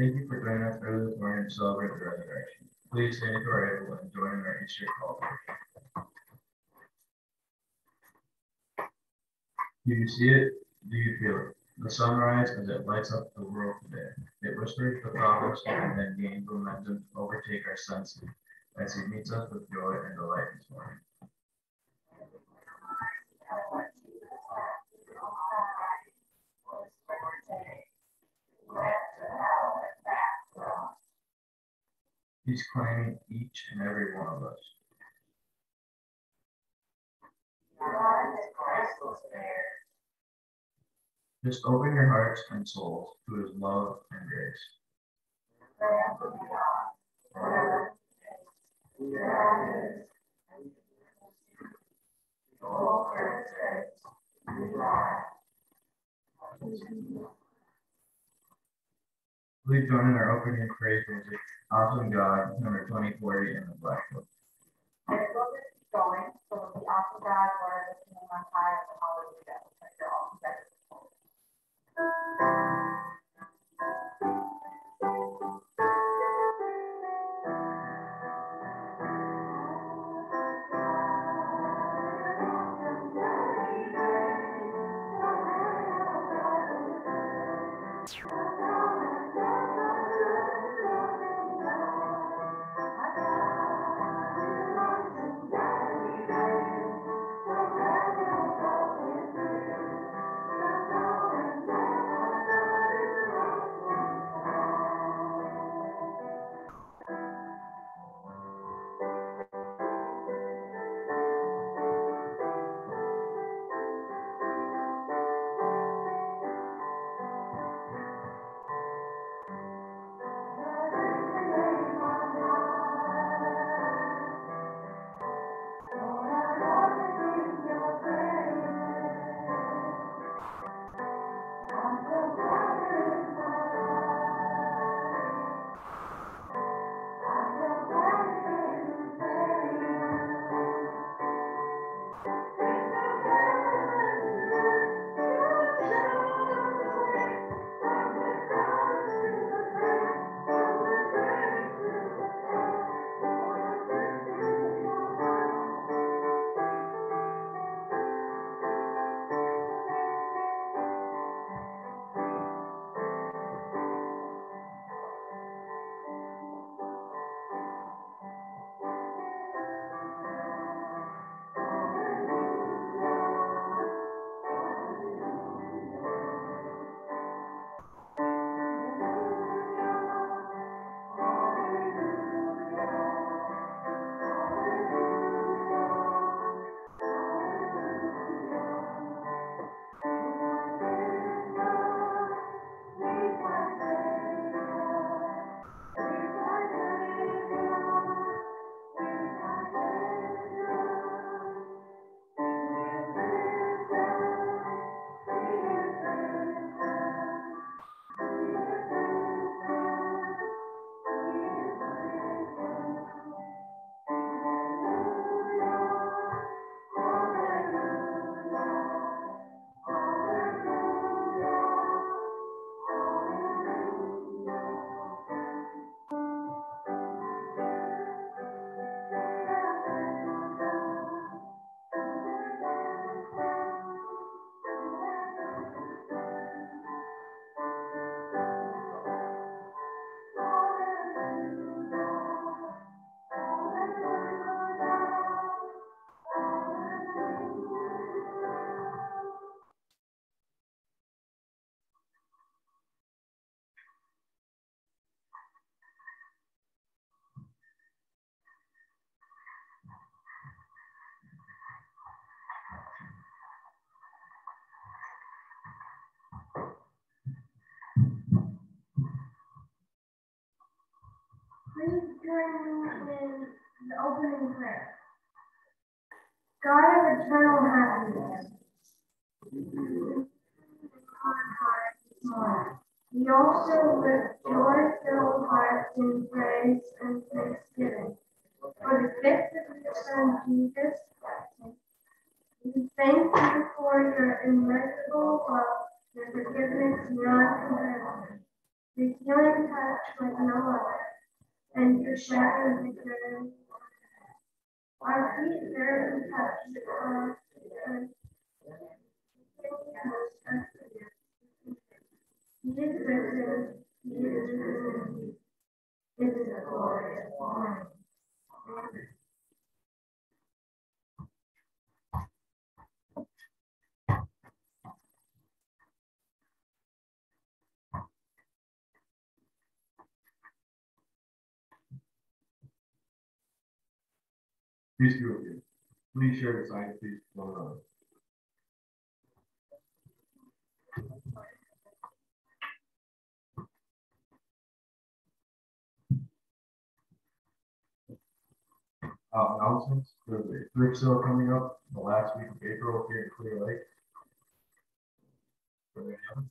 Thank you for joining us early this morning to celebrate the resurrection. Please stand if you are able and join in our Easter call. Do you see it? Do you feel it? The sunrise as it lights up the world today. It whispers the promise and then gains momentum to overtake our senses as he meets us with joy and delight this morning. He's claiming each and every one of us. Just open your hearts and souls to his love and grace. Please join in our opening praise music, Awesome God, number 2040 in the Black Book. I will keep going, so the awesome God, Lord, the kingdom on high, and hallelujah, because you're all together. Please join me in the opening prayer. God of eternal happiness, we also lift joy-filled hearts in praise and thanksgiving for the gift of your Son Jesus. We thank you for your immeasurable love, your forgiveness beyond comparison, your healing touch like no other, and your shadow victory. Our feet barely touch the earth. He is risen, he is risen. It is a glorious morning. Peace be with you. Please share the sign of peace with one another. Announcements. There's a thrift sale coming up the last week of April here in Clear Lake. For the young.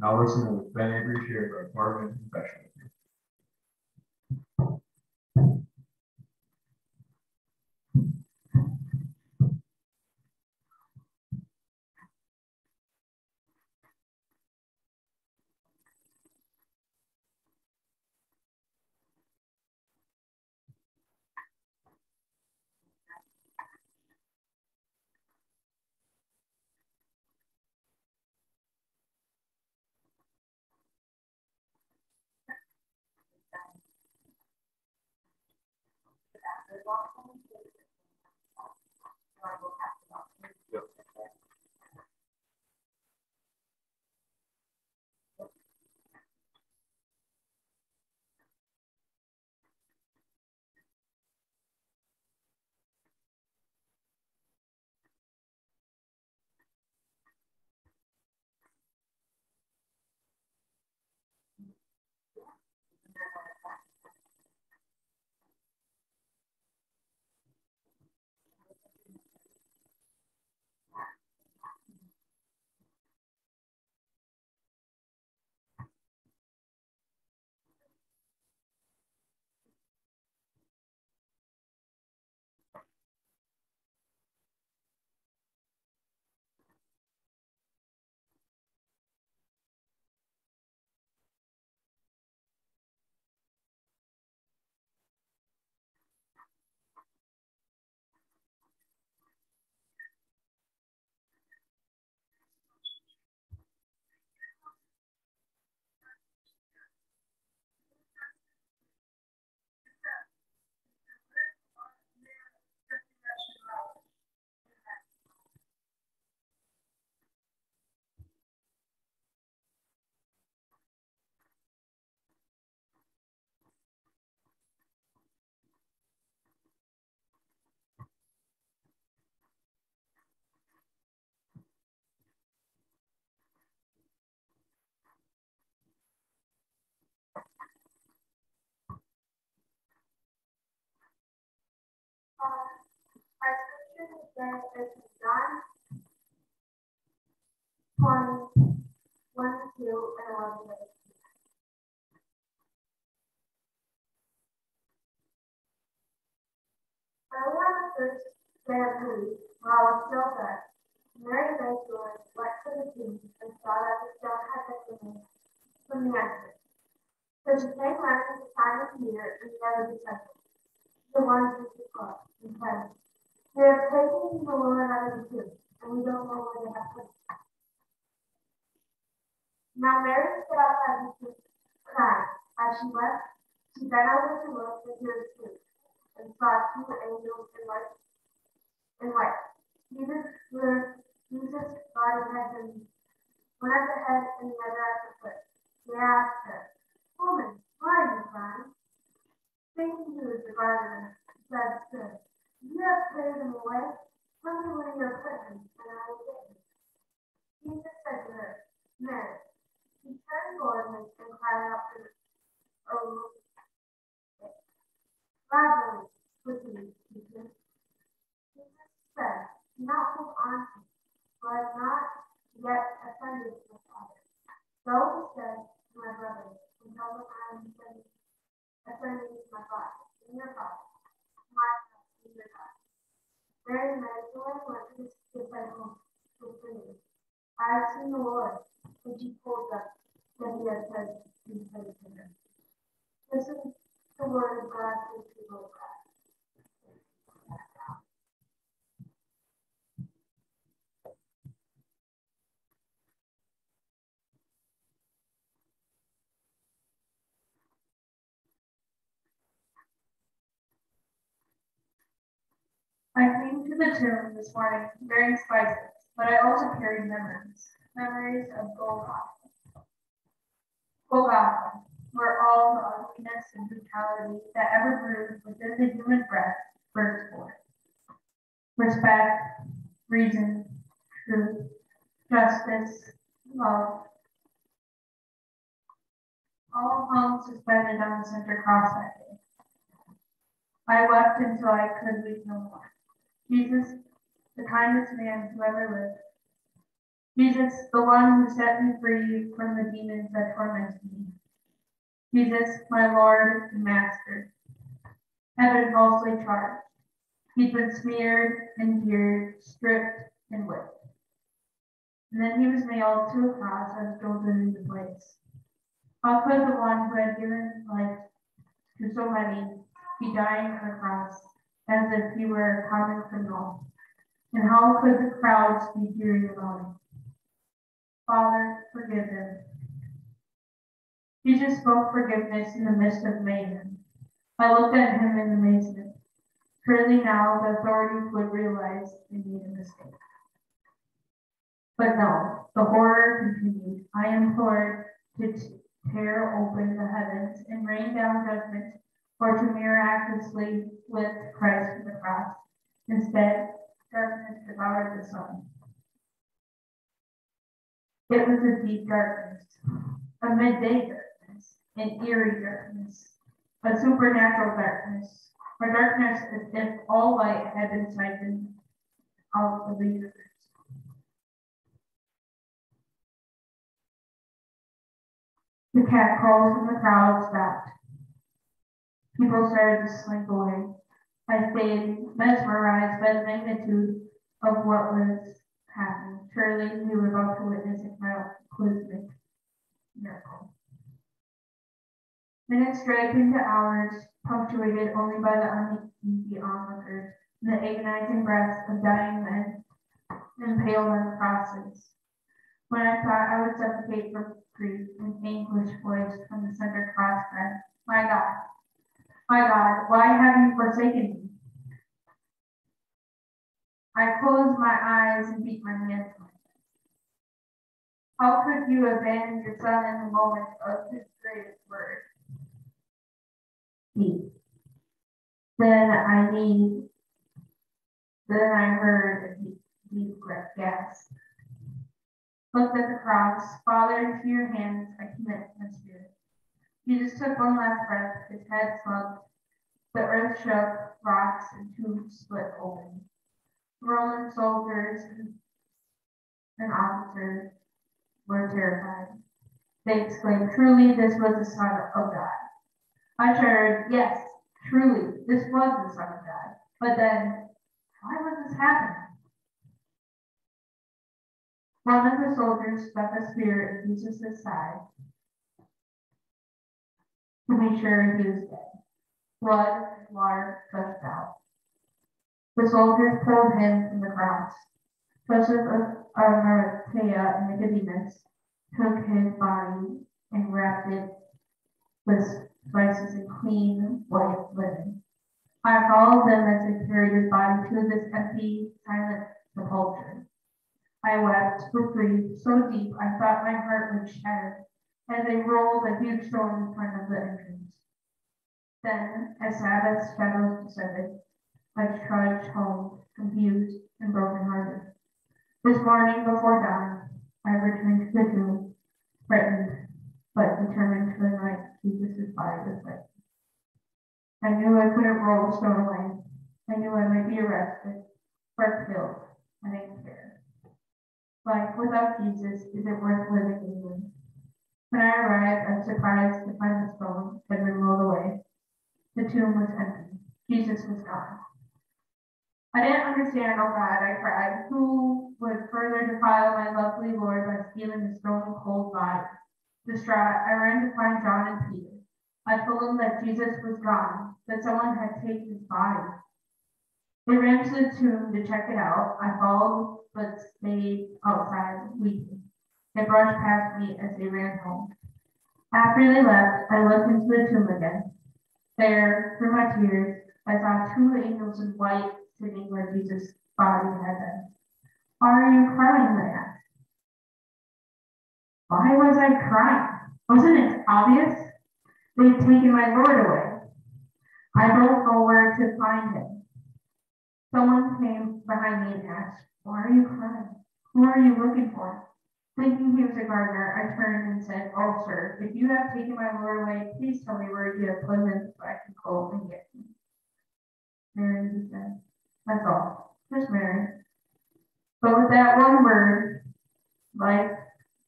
Now listen to Ben Avery share our pardon and confession. Our scripture today is John 20, 1, 2, and 11. Early on the first day of the week, while I was still there, Mary Magdalene went to the tomb and saw that the stone had been removed from the entrance. So she came running to Simon Peter and the other disciples, the ones with the cloak, and said, "They have taken the Lord out of the tomb, and we don't know where they have put him." Now Mary stood outside the tomb, crying. As she left, she bent over to look into the tomb, and saw two angels in white. Jesus' body had been one at the head and the other at the foot. They asked her, "Woman, why are you crying?" Thinking he was the gardener, said, "You have carried him away. Tell me where you have put him, and I will get him." Jesus said to her, "Mary." She turned toward him and cried out to him, "Lazarus," which is Jesus. Jesus said, "Do not hold on to me, for I have not yet ascended to the Father. Go instead to my brothers and tell them I am ascending to my Father, and your Father, my God, and your God." Mary Magdalene went to his disciples to believe. I have seen the Lord, which he told them that he had said these things to him. This is the word of God for the people of God. I came to the tomb this morning bearing spices, but I also carried memories of Golgotha, where all the ugliness and brutality that ever brewed within the human breast burst forth. Respect, reason, truth, justice, love, all hung suspended on the center cross that day. I wept until I could weep no more. Jesus, the kindest man who ever lived. Jesus, the one who set me free from the demons that tormented me. Jesus, my Lord and Master, had been falsely charged. He'd been smeared and jeered, stripped and whipped. And then he was nailed to a cross and golden in the place. How could the one who had given life to so many be dying on a cross as if he were a common criminal? And how could the crowds be jeering about him? Father, forgive them. Jesus spoke forgiveness in the midst of mayhem. I looked at him in amazement. Surely now the authorities would realize they made a mistake. But no, the horror continued. I implored to tear open the heavens and rain down judgment, or to miraculously lift Christ from the cross. Instead, darkness devoured the sun. It was a deep darkness, a midday darkness, an eerie darkness, a supernatural darkness, a darkness as if all light had been siphoned out of the universe. The catcalls from the crowd stopped. People started to slink away. I stayed mesmerized by the magnitude of what was happening. Surely we were about to witness a cataclysmic miracle. Minutes dragged into hours, punctuated only by the uneasy onlookers and the agonizing breaths of dying men impaled on crosses. When I thought I would suffocate from grief, an anguished voice from the center cross said, my God, why have you forsaken me? I closed my eyes and beat my hands. How could you abandon your son in the moment of his greatest word? Then I heard a deep gasp. Looked at the cross. Father, into your hands I commit my spirit. Jesus took one last breath. His head slumped. The earth shook, rocks and tombs split open. Roman soldiers and officers were terrified. They exclaimed, truly this was the Son of God. I shouted, yes, truly this was the Son of God. But then, why was this happening? One of the soldiers stuck a spear in Jesus' side to be sure he was dead. Blood and water gushed out. The soldiers pulled him from the cross. Joseph of Arimathea and Nicodemus took his body and wrapped it with spices and clean white linen. I followed them as they carried his body to this empty, silent sepulchre. I wept with grief so deep I thought my heart would shatter as they rolled a huge stone in front of the entrance. Then, as Sabbath's shadows descended, I trudged home, confused and brokenhearted. This morning before dawn, I returned to the tomb, frightened but determined to anoint Jesus' body with light. I knew I couldn't roll the stone away. I knew I might be arrested or killed. I didn't care. Life without Jesus isn't worth living even. When I arrived, I was surprised to find the stone had been rolled away. The tomb was empty. Jesus was gone. I didn't understand, oh God, I cried. Who would further defile my lovely Lord by stealing his stone cold body? Distraught, I ran to find John and Peter. I told them that Jesus was gone, that someone had taken his body. They ran to the tomb to check it out. I followed, but stayed outside, weeping. They brushed past me as they ran home. After they left, I looked into the tomb again. There, through my tears, I saw two angels in white sitting where Jesus' body had been. Why are you crying, they asked. Why was I crying? Wasn't it obvious? They'd taken my Lord away. I don't know where to find him. Someone came behind me and asked, why are you crying? Who are you looking for? Thinking he was a gardener, I turned and said, oh, sir, if you have taken my Lord away, please tell me where you have put him so I can go and get him. Mary, he said, that's all. Just Mary. But with that one word, life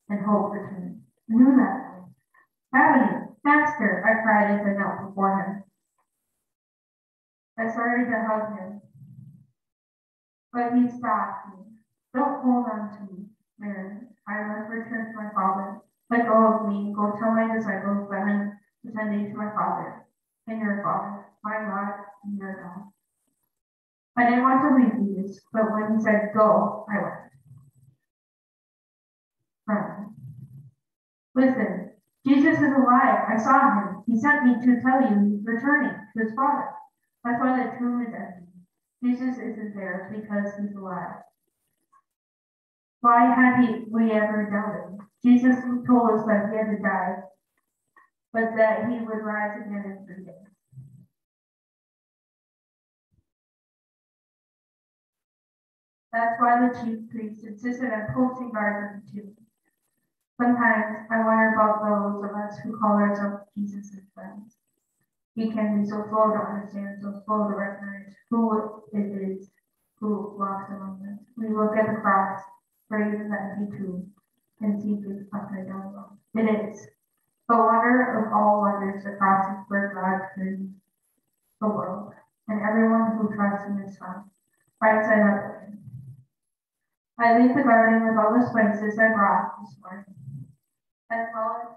and hope returned. I knew that. Rabboni, Master, I cried as I knelt before him. I started to hug him, but he stopped me. Don't hold on to me, Mary. I must return to my Father. Let go of me. Go tell my disciples that I'm ascending to my Father and your Father, my God and your God. I didn't want to leave Jesus, but when he said go, I went. Listen, Jesus is alive. I saw him. He sent me to tell you he's returning to his Father. That's why the tomb is empty. Jesus isn't there because he's alive. Why had we ever doubted? Jesus told us that he had to die, but that he would rise again in 3 days. That's why the chief priests insisted on posting guards at the tomb. Sometimes I wonder about those of us who call ourselves Jesus' friends. He can be so slow to understand, so slow to recognize who it is who walks among us. We look at the cross, or even the empty tomb, and see this upside down world. It is. The wonder of all wonders, the cross is where God created the world, and everyone who trusts in his Son, right side up with him. I leave the garden with all the spices I brought this morning, as well as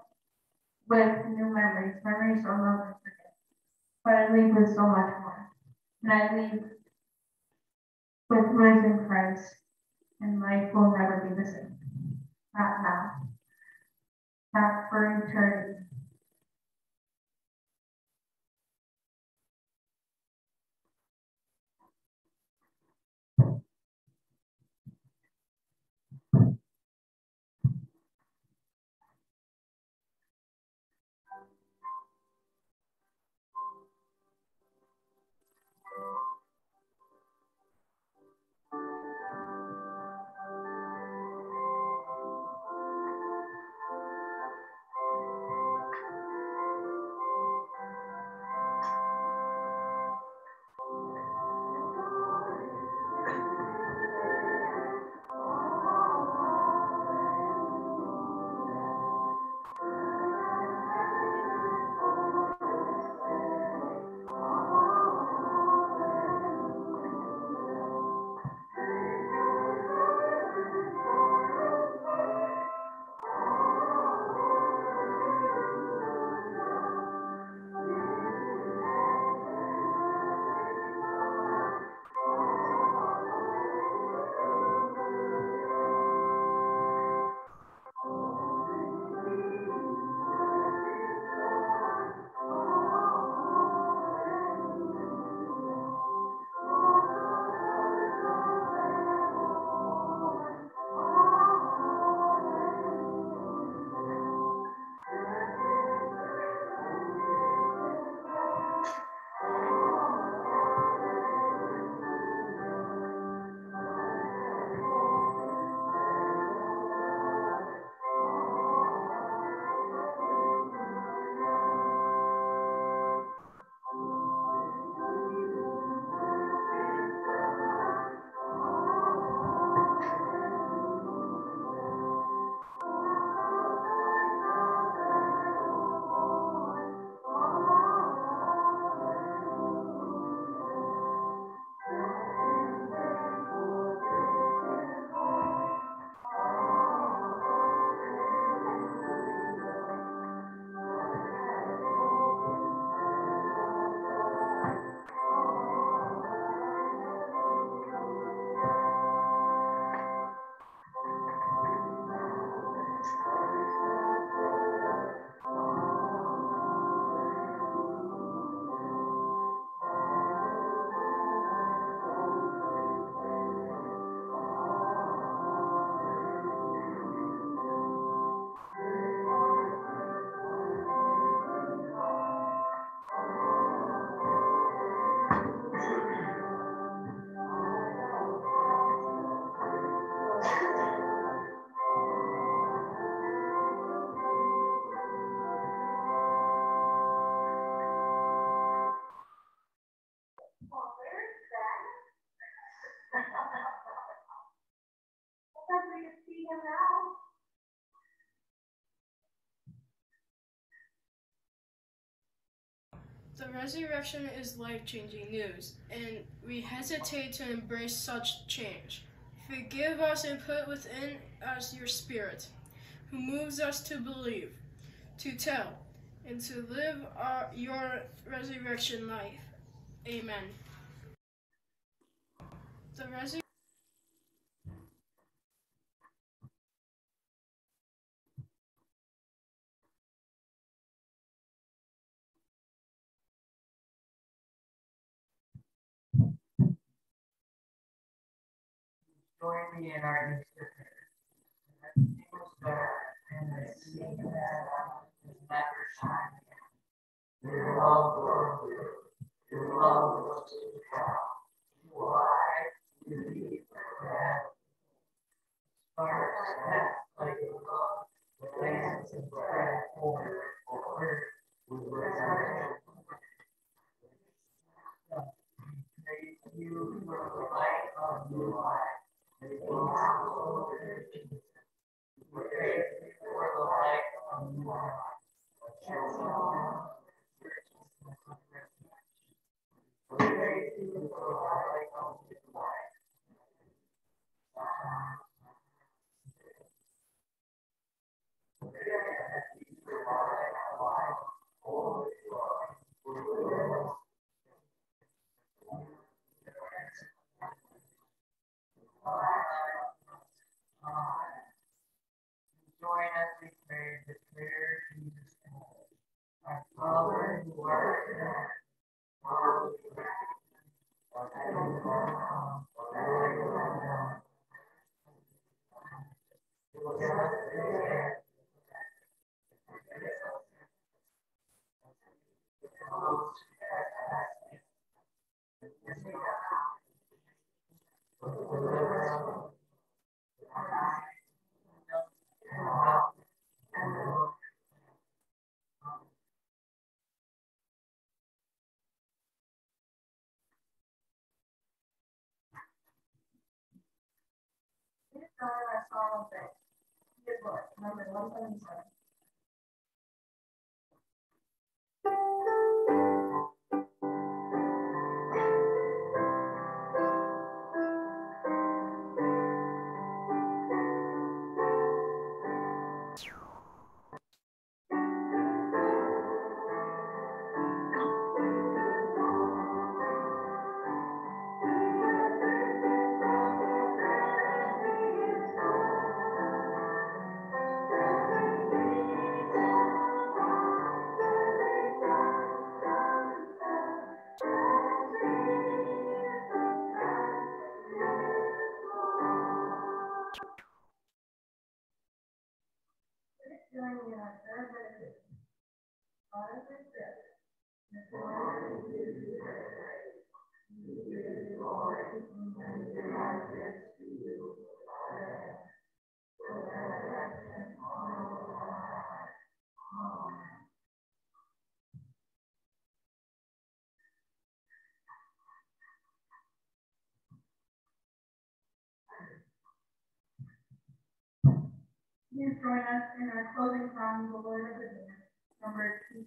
with new memories I'll never forget. But I leave with so much more. And I leave with risen Christ, and life will never be the same. Not now. Not for eternity. resurrection is life-changing news, and we hesitate to embrace such change. Forgive us and put within us your Spirit, who moves us to believe, to tell, and to live your resurrection life. Amen. The resurrection. Join me in our Easter prayer. And we will start and the sea that is never shining. Your love, Lord, your love was to come. You are to be forever. Sparks that like a love, the lands and bread for with resurrection. Praise you for the light of your life. Praise you for the light of your life. Praise you for the light of your life. Join us, we pray, the prayer Jesus prayed. Our Father who art in heaven, hallowed be thy name. Thy kingdom come, thy will be done. Give us this day our song of faith. Good Lord, number 177. Please join us in our closing song, The Lord of the Day, number 2.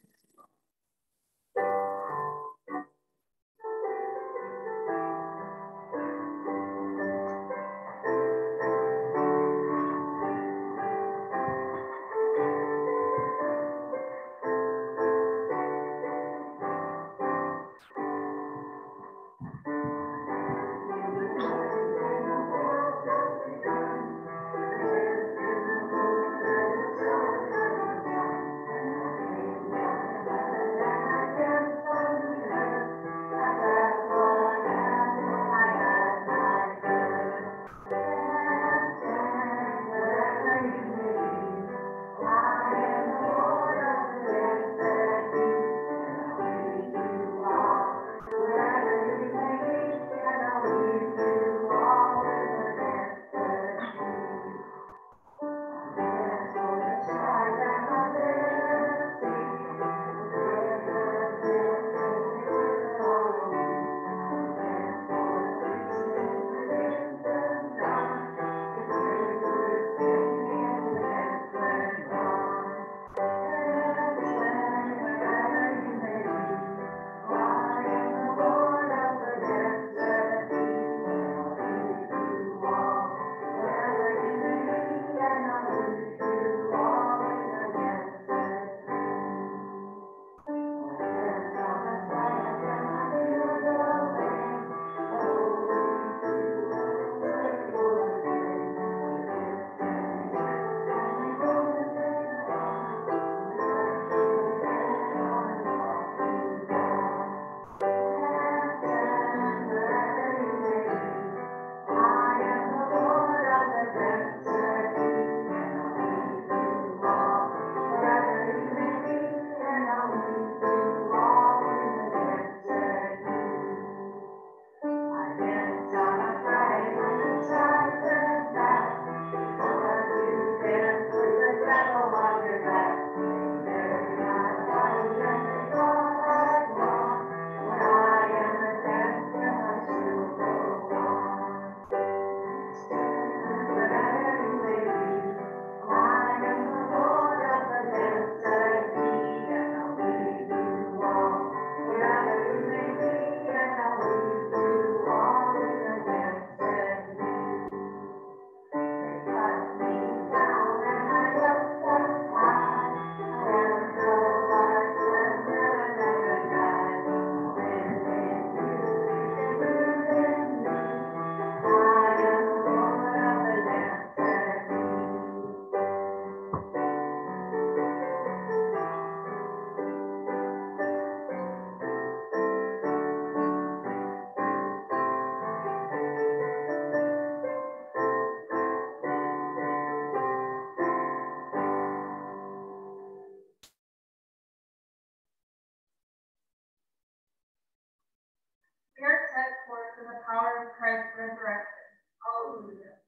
set forth in the power of Christ's resurrection. Hallelujah.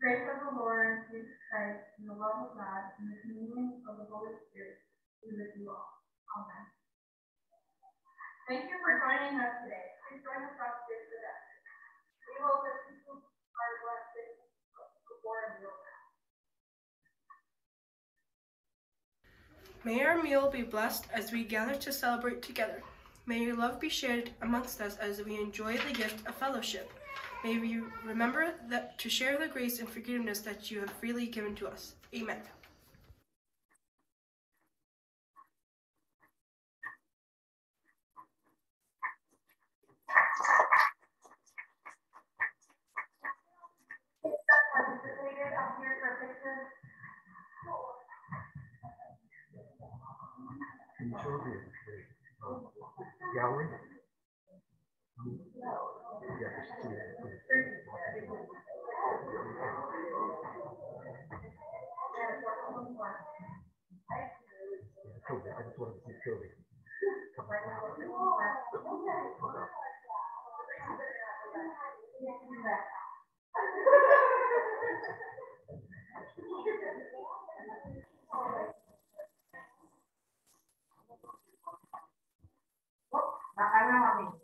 Grace of the Lord Jesus Christ, and the love of God, and the communion of the Holy Spirit be with you all. Amen. Thank you for joining us today. Please join us on stage for that. We hope that people are blessed before a meal. May our meal be blessed as we gather to celebrate together. May your love be shared amongst us as we enjoy the gift of fellowship. May we remember that to share the grace and forgiveness that you have freely given to us. Amen. Gallery. I know how many.